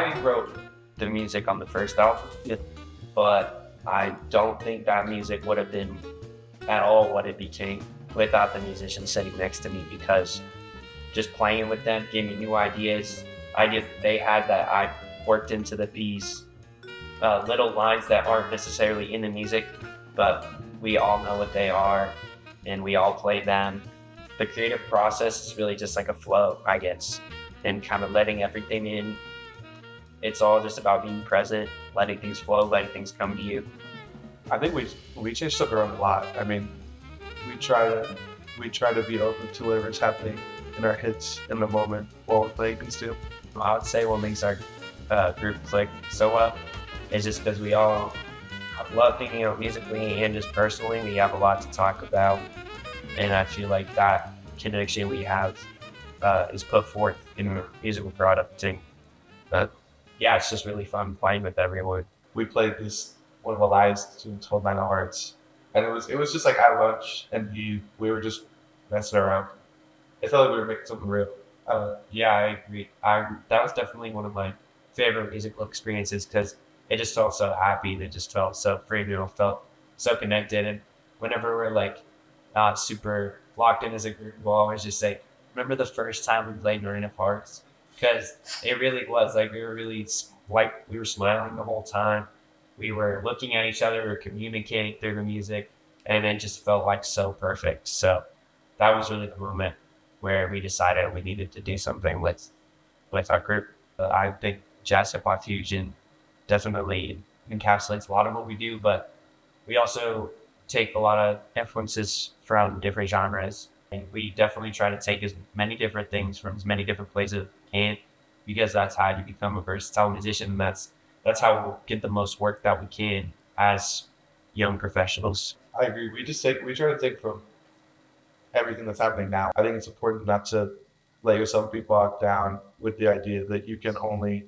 I wrote the music on the first album, but I don't think that music would have been at all what it became without the musicians sitting next to me, because just playing with them gave me new ideas that they had that I worked into the piece. Little lines that aren't necessarily in the music, but we all know what they are and we all play them. The creative process is really just like a flow, I guess, and kind of letting everything in. It's all just about being present, letting things flow, letting things come to you. I think we change stuff around a lot. I mean, we try to be open to whatever's happening in our heads in the moment while we're playing things too. I would say what makes our group click so well is just because we all love thinking of musically and just personally. We have a lot to talk about, and I feel like that connection we have is put forth in the musical product. But yeah, it's just really fun playing with everyone. We played one of Elias' tunes called Nine of Hearts, and it was just like at lunch, and we were just messing around. It felt like we were making something real. Yeah, I agree. That was definitely one of my favorite musical experiences because it just felt so happy. It just felt so free. It felt so connected. And whenever we're like not super locked in as a group, we'll always just say, "Remember the first time we played Nine of Hearts?" Because it really was like we were smiling the whole time. We were looking at each other, we were communicating through the music, and it just felt like so perfect. So that was really the moment where we decided we needed to do something with our group. I think jazz hip hop fusion definitely encapsulates a lot of what we do, but we also take a lot of influences from different genres. And we definitely try to take as many different things from as many different places, and because that's how you become a versatile musician. That's how we'll get the most work that we can as young professionals. I agree. We try to take from everything that's happening now. I think it's important not to let yourself be bogged down with the idea that you can only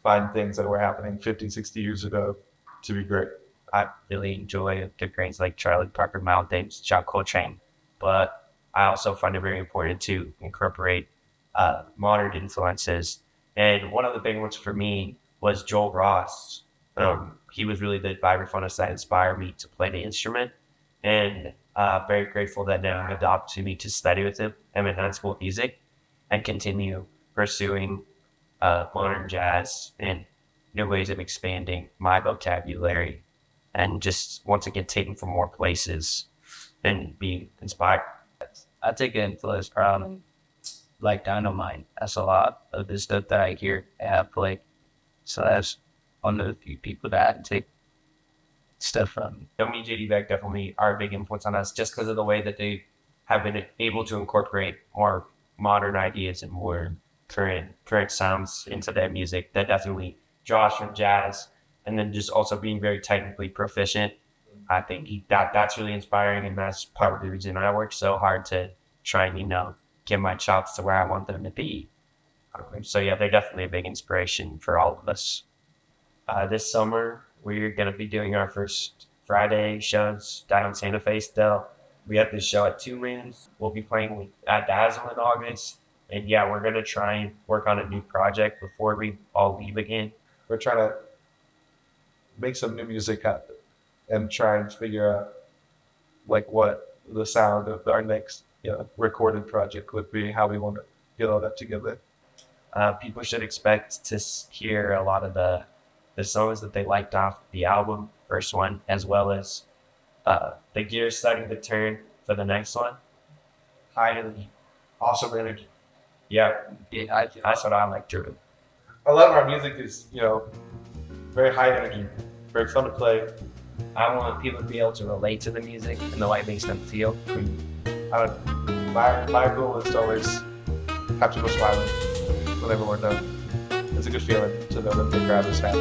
find things that were happening 50, 60 years ago to be great. I really enjoy the greats like Charlie Parker, Miles Davis, John Coltrane, but I also find it very important to incorporate modern influences. And one of the big ones for me was Joel Ross. He was really the vibraphonist that inspired me to play the instrument, and very grateful that now I had the opportunity to study with him. I'm in high school music and continue pursuing modern jazz and new ways of expanding my vocabulary, and just once again taking from more places and being inspired. I take influence from like Dynamite. That's a lot of the stuff that I hear play. So that's one of the few people that I take stuff from. Me and JD Beck definitely are a big influence on us just because of the way that they have been able to incorporate more modern ideas and more current sounds into their music. That definitely draws from jazz, and then just also being very technically proficient. I think that's really inspiring, and that's part of the reason I work so hard to try and get my chops to where I want them to be. So yeah, they're definitely a big inspiration for all of us. This summer, we're going to be doing our first Friday shows down in Santa Fe still. We have this show at Two Rooms. We'll be playing at Dazzle in August. And yeah, we're going to try and work on a new project before we all leave again. We're trying to make some new music happen and try and figure out like what the sound of our next recorded project would be, how we want to get all that together. People should expect to hear a lot of the songs that they liked off the album, first one, as well as the gears starting to turn for the next one. High energy, awesome energy. Yeah, that's what I like to do. A lot of our music is, very high energy, very fun to play. I want people to be able to relate to the music and the way it makes them feel. My goal is to always have people smiling whenever we're done. It's a good feeling to know that the crowd is happy.